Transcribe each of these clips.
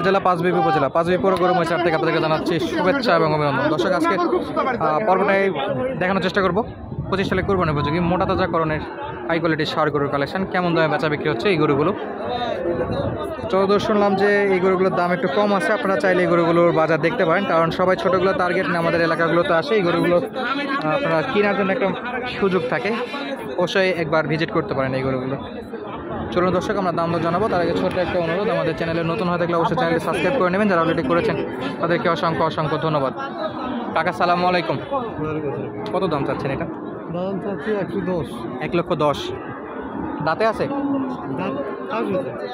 জেলা পাঁচবিবি উপজেলা পাঁচবিবি পৌর গরু মহিষার থেকে আপনাদেরকে জানাচ্ছি শুভেচ্ছা এবং অভিনন্দন। দর্শক, আজকে পর্বটাই দেখানোর চেষ্টা করব 25 সালে কুরবানি উপযোগী মোটা তাজাকরণের হাই কোয়ালিটির ষাঁড় গরুর কালেকশন। কেমন দামে বেচা বিক্রি হচ্ছে এই গরুগুলো। চৌধুরী শুনলাম যে এই গরুগুলোর দাম একটু কম আছে, আপনারা চাইলে এই গরুগুলোর বাজার দেখতে পারেন, কারণ সবাই ছোটোগুলো টার্গেট না, আমাদের এলাকাগুলোতে আসে এই গরুগুলো আপনারা কেনার জন্য একটা সুযোগ থাকে, অবশ্যই একবার ভিজিট করতে পারেন এই গরুগুলো। চলুন দর্শক, আমরা দাম দর জানাবো। তার আগে ছোট্ট একটা অনুরোধ, আমাদের চ্যানেলে নতুন হয়ে থাকলে অবশ্যই চ্যানেলটি সাবস্ক্রাইব করে নেবেন, যারা অলরেডি করেছেন তাদেরকে অসংখ্য অসংখ্য ধন্যবাদ। কাকা সালামু আলাইকুম, কত দাম চাচ্ছেন এটা? দাম চাচ্ছি 110। 1,10,000। দাঁতে আছে?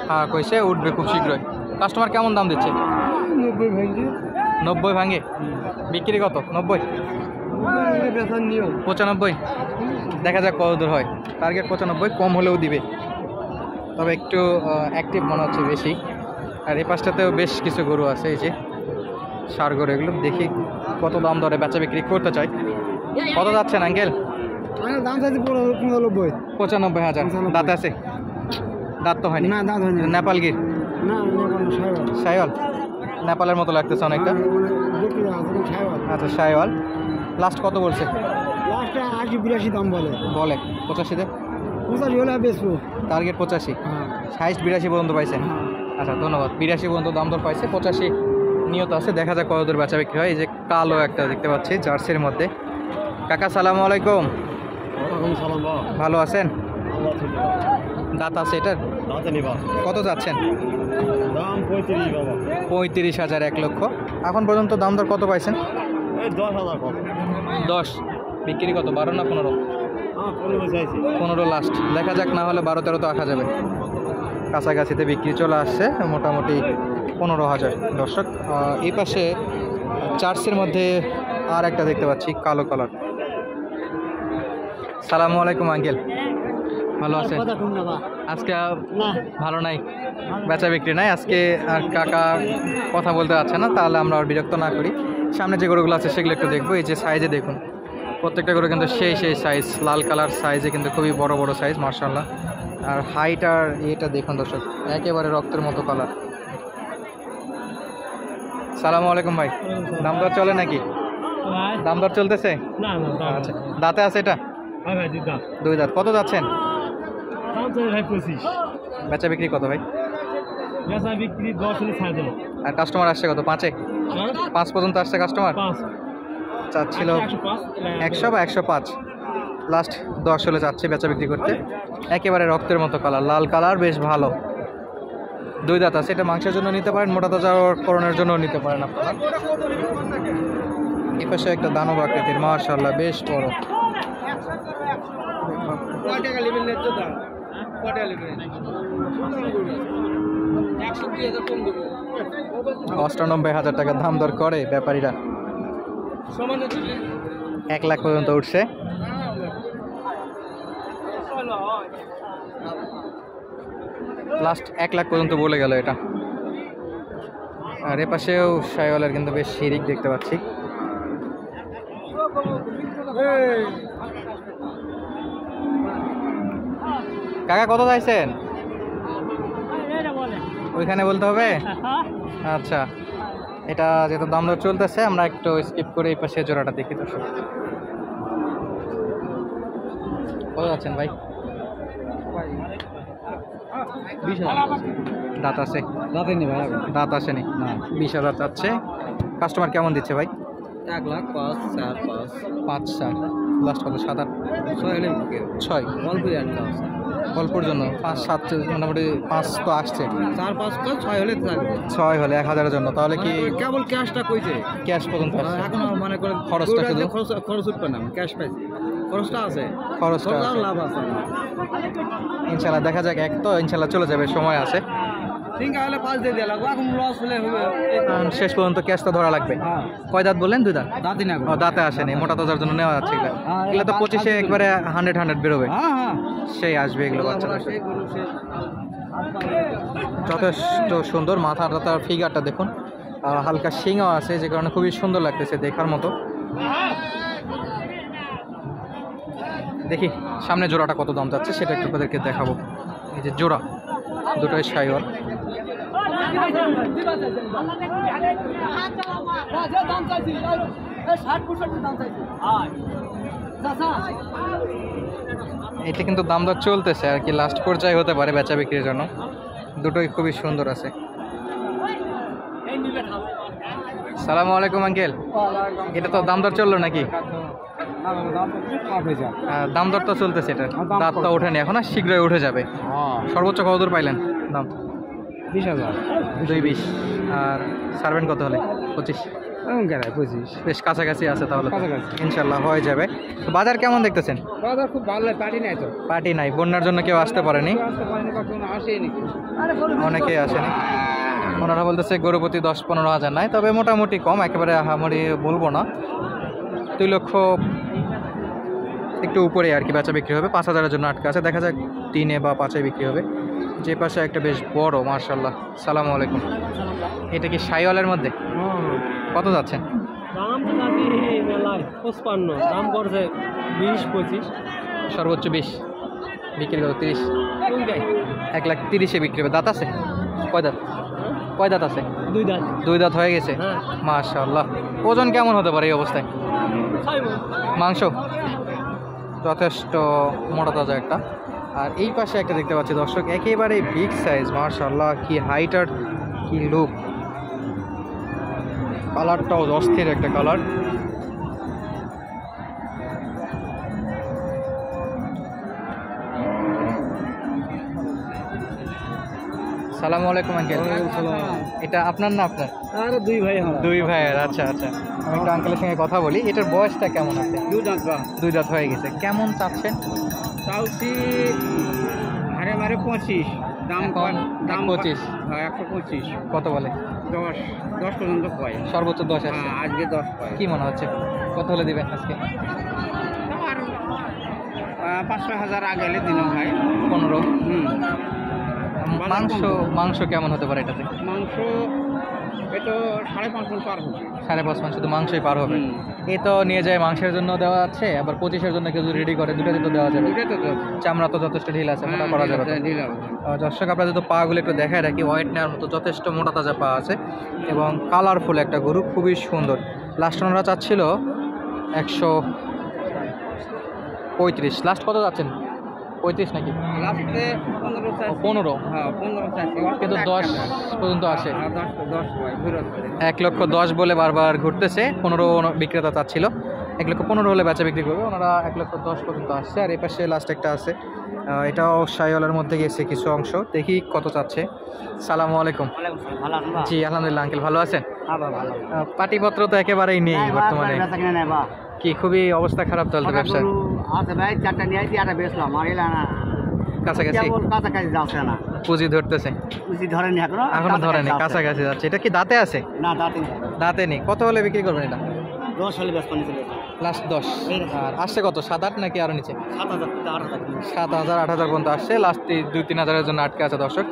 হ্যাঁ কইছে উঠবে খুব শীঘ্রই। কাস্টমার কেমন দাম দিচ্ছে? 90 ভাঙি। 90 ভাঙে? বিক্রি কত? 90? 95? দেখা যাক কত দূর হয়। টার্গেট 95, কম হলেও দিবে, তবে একটু অ্যাক্টিভ মনে হচ্ছে বেশি। আর এই পাশটাতেও বেশ কিছু গরু আছে, এই যে ষাঁড় গরু, এগুলো দেখি কত দাম দরে বেচা বিক্রি করতে চাই। কত যাচ্ছেন আঙ্কেল? দাম চাচ্ছি 95,000। দাঁত আছে? দাঁত তো হয়নি। না, দাঁত হয়নি। নেপাল গির? না, শাইওয়াল? নেপালের মতো লাগতেছে অনেকটা। আচ্ছা, শাইওয়াল। লাস্ট কত বলছে? লাস্ট 80-82 দাম বলে। 85-তে? 85 হলে বেচবো। টার্গেট 85, হাইস্ট 82 পর্যন্ত পাইছেন। আচ্ছা ধন্যবাদ। 82 পর্যন্ত দাম দর পাইছে, 85 নিয়ত আছে, দেখা যাক কত দূর বেচা বিক্রি হয়। এই যে কালো একটা দেখতে পাচ্ছি জার্সির মধ্যে। কাকা সালামু আলাইকুম, ভালো আছেন? দাঁত আছে এটার? কত যাচ্ছেন? দাম 35,000, 1 লক্ষ। এখন পর্যন্ত দাম দর কত পাইছেন? 10। বিক্রি কত? 12 না 15? 15 লাস্ট, দেখা যাক, না হলে 12-13 তো আসা যাবে। কাছাকাছিতে বিক্রি চলে আসছে, মোটামুটি 15,000। দর্শক, এই পাশে চার্চের মধ্যে আর একটা দেখতে পাচ্ছি কালো কালার। সালামু আলাইকুম আঙ্কেল, ভালো আছেন? আজকে ভালো নাই, বেচা বিক্রি নাই আজকে, আর কাকা কথা বলতে পারছে না, তাহলে আমরা আর বিরক্ত না করি। সামনে যে গরুগুলো আছে সেগুলো একটু দেখবো। এই যে সাইজে দেখুন, প্রত্যেকটা গরু কিন্তু সেই সাইজ, লাল কালার সাইজে কিন্তু খুবই বড় বড় সাইজ মাশাআল্লাহ। আর হাইট আর এটা দেখুন দর্শক, একেবারে রক্তের মতো কালার। সালামু আলাইকুম ভাই, দাম দর চলে নাকি? দাম দর চলতেছে? আচ্ছা, দাঁতে আছে এটা? 2 দাঁত। কত যাচ্ছেন? বেচা বিক্রি কত ভাই? আর কাস্টমার আসছে কত? 5 পর্যন্ত আসছে কাস্টমার? চাচ্ছিল 100 বা 105, লাস্ট 10 হলে যাচ্ছে বেচা বিক্রি করতে। একেবারে রক্তের মতো কালার, লাল কালার, বেশ ভালো। 2 দাঁত আছে। এটা মাংসের জন্য নিতে পারেন, মোটা তাজাকরণের জন্য নিতে পারেন আপনারা। এই পাশে একটা দানব আকৃতির, মাশাআল্লাহ বেশ বড়। $98,000 টাকা দাম দর করে ব্যাপারীরা। 1 লাখ পর্যন্ত উঠছে। লাস্ট 1 লাখ পর্যন্ত বলে গেল এটা। আর এ পাশেও শাইওয়ালের কিন্তু বেশ শিরিক দেখতে পাচ্ছি। কাকা কত চাইছেন? ওইখানে বলতে হবে? আচ্ছা, এটা যেহেতু দাম দর চলতেছে, আমরা একটু স্কিপ করে এই পাশে জোড়াটা দেখি। তো কত যাচ্ছেন ভাই? 20,000। দাঁত আছে? দাঁত আসেনি, 20,000 চাচ্ছে। কাস্টমার কেমন দিচ্ছে ভাই? 1 লাখ 5, 4, 5, 5, 4। লাস্ট কত? 7, 8, 6? অল্পর জন্য 5, 7, মোটামুটি 5 তো আসছে। 4, 5, 6 হলে থাকবে। 6 হলে 1,000-এর জন্য, তাহলে কি কেবল ক্যাশটা কইছে? ক্যাশ পর্যন্ত এখন মনে করেন খরচটা শুধু? খরচ উঠবে না, ক্যাশ পাইছি, খরচটা আছে, খরচটা লাভ আছে। ইনশাল্লাহ দেখা যাক, এক তো ইনশাল্লাহ চলে যাবে, সময় আছে। ঠিক আছে, 5 দিয়ে দেওয়া লাগবে, এখন লস হলে হবে। শেষ পর্যন্ত ক্যাশটা ধরা লাগবে। কয় দাঁত বললেন? 2 দাঁত। দাঁতই না, দাঁতে আসেনি, মোটা তাজার জন্য নেওয়া যাচ্ছে এগুলো। এগুলো তো 25-এ একবারে 100 বেরোবে, সেই আসবে এগুলো বাচ্চারা। যথেষ্ট সুন্দর মাথার ফিগারটা দেখুন, হালকা শিংও আছে, যে কারণে খুবই সুন্দর লাগতেছে দেখার মতো। দেখি সামনে জোড়াটা কত দাম যাচ্ছে সেটা একটু আপনাদেরকে দেখাবো। এই যে জোড়া দুটোই শাইওয়াল, এটা কিন্তু দাম দর চলতেছে আর কি, লাস্ট পর্যায়ে হতে পারে বেচা বিক্রির জন্য। দুটোই খুবই সুন্দর আছে। সালামু আলাইকুম আঙ্কেল, এটা তো দাম দর চললো নাকি? দাম দর তো চলতেছে, এটা দাঁত তো ওঠেনি এখন, আর শীঘ্রই উঠে যাবে। সর্বোচ্চ কত দূর পাইলেন দাম? 20,000। 2.20। আর সার্ভেন্ট কত হলে? 25। 25। বেশ কাছাকাছি আছে তাহলে তো। কাছাকাছি। ইনশাল্লাহ হয়ে যাবে। তো বাজার কেমন দেখতেছেন? বাজার খুব ভালো, পার্টি নাই তো। পার্টি নাই, বন্যার জন্য কেউ আসতে পারেনি, আসতে পারেনি বা কোনো আসেনি। অনেকেই আসেনি। ওনারা বলতেছে গরু প্রতি 10-15 হাজার নাই, তবে মোটামুটি কম, একেবারে আহামরি বলবো না। 2 লক্ষ একটু উপরে আর কি বেচা বিক্রি হবে। 5,000-এর জন্য আটকে আছে, দেখা যাক 3 বা 5-এ বিক্রি হবে। যে পাশে একটা বেশ বড়, মার্শাল্লাহ। সালামু আলাইকুম, এটা কি শাইওয়ালের মধ্যে? কত যাচ্ছেন? দাম তো জানি মেলায় 55, দাম করছে 20-25। সর্বোচ্চ 20, বিক্রি করো 30। 1,30,000-এ বিক্রি হবে। দাঁত আছে? কয় দাঁত? কয় দাঁত আছে? 2 দাঁত। 2 দাঁত হয়ে গেছে। হ্যাঁ। মাশাআল্লাহ। ওজন কেমন হতে পারে এই অবস্থায়? মাংস যথেষ্ট মোটা তাজা একটা। আর এই পাশে একটা দেখতে পাচ্ছি দর্শক, একেবারে বিগ সাইজ, মাশাআল্লাহ। কি হাইট আর কি লুক, কালারটাও অস্থির একটা কালার। সালামু আলাইকুম আঙ্কেল, এটা আপনার না আপনার? আর 2 ভাই আমরা। 2 ভাইয়ের। আচ্ছা আচ্ছা, আমি একটু আঙ্কেলের সঙ্গে কথা বলি। এটার বয়সটা কেমন আছে? 2 দাঁত বা 2 দাঁত হয়ে গেছে। কেমন চাচ্ছেন? চাউছি হারে মারে 25। দাম এখন দাম 25। হ্যাঁ 125। কত বলে? 10 পর্যন্ত কয়। সর্বোচ্চ 10 আছে। হ্যাঁ, আজকে 10 কয়। কি মনে হচ্ছে কত হলে দিবেন আজকে? আর 500,000 আগে এলে দিলাম ভাই। 15। বাজার কম। মাংস কেমন হতে পারে এটাতে? মাংস এটা 5.5 মণ পার হবে। 5.5 মান শুধু মাংসই পার হবে। হুম। এ তো নিয়ে যায় মাংসের জন্য দেওয়া আছে, আবার 25-এর জন্য কেউ রেডি করে, দুটোতে তো দেওয়া যাবে। দুটোই তো দেব। চামড়া তো যথেষ্ট ঢিল আছে, মোটা হ্যাঁ, করা যাবে তো। দিলাম। দর্শক আপনাদের তো পাগুলো একটু দেখায় রাখি, হোয়াইট নেওয়ার মতো যথেষ্ট মোটা তাজা পা আছে এবং কালারফুল একটা গরু, খুবই সুন্দর। লাস্ট ওনারা চাচ্ছিল 135। লাস্ট কত যাচ্ছেন? 35 নাকি? লাস্টে 15 চাইছি। 15? হ্যাঁ 15 চাইছি। কিন্তু 10 পর্যন্ত আসে। হ্যাঁ 10 কয় ঘুরে। 1,10,000 বলে বারবার ঘুরতেছে। 15 বিক্রেতা চাচ্ছিল, 1,15,000 হলে বেচা বিক্রি করবে। ওনারা 1,10,000 পর্যন্ত আসছে। আর এই পাশে লাস্ট একটা আছে, এটাও শাইওয়ালের মধ্যে গেছে কিছু অংশ, দেখি কত চাচ্ছে। সালামু আলাইকুম। ভালো আছেন? জি আলহামদুলিল্লাহ আঙ্কেল, ভালো আছেন? হ্যাঁ ভালো। পাটিপত্র তো একেবারেই নেই বর্তমানে, কি খুবই অবস্থা খারাপ চলছে ব্যবসা? আছে ভাই, 4টা নিয়ে আইছি, আটা বেচলাম। আর এলা না কাছাকাছি কাছাকাছি যাচ্ছে না। পুঁজি ধরতেছে, বুঝি ধরেনি এখনো। এখনো ধরেনি, কাছাকাছি যাচ্ছে। এটা কি দাঁতে আছে? না দাঁতে দাঁতে নেই। কত হলে বিক্রি করবেন এটা? 10 হলে বেশ পানি চলে। লাস্ট 10। আর আসছে কত, 7-8 নাকি আরো নিচে? 7,000 8,000। 7,000 8,000 পর্যন্ত আসছে। লাস্ট 2-3 হাজারের জন্য আটকে আছে দর্শক।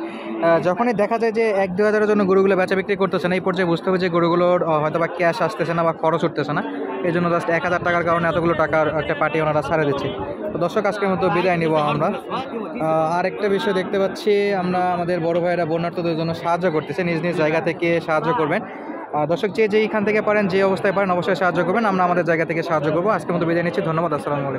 যখনই দেখা যায় যে 1-2 হাজারের জন্য গরুগুলো বেচা বিক্রি করতেছে না, এই পর্যায়ে বুঝতে হবে যে গরুগুলোর হয়তো বা ক্যাশ আসতেছে না বা খরচ উঠতেছে না। এই জন্য জাস্ট 1,000 টাকার কারণে এতগুলো টাকার একটা পার্টি ওনারা ছাড়ে দিচ্ছে। তো দর্শক আজকের মতো বিদায় নিব আমরা। আরেকটা বিষয় দেখতে পাচ্ছি, আমরা আমাদের বড় ভাইয়েরা বন্যার্থদের জন্য সাহায্য করতেছে, নিজ নিজ জায়গা থেকে সাহায্য করবেন। দর্শক যেইখান থেকে পারেন, যে অবস্থায় পারেন, অবশ্যই সাহায্য করবেন। আমরা আমাদের জায়গা থেকে সাহায্য করবো। আজকের মতো বিদায় নিচ্ছি, ধন্যবাদ। আসসালামু আলাইকুম।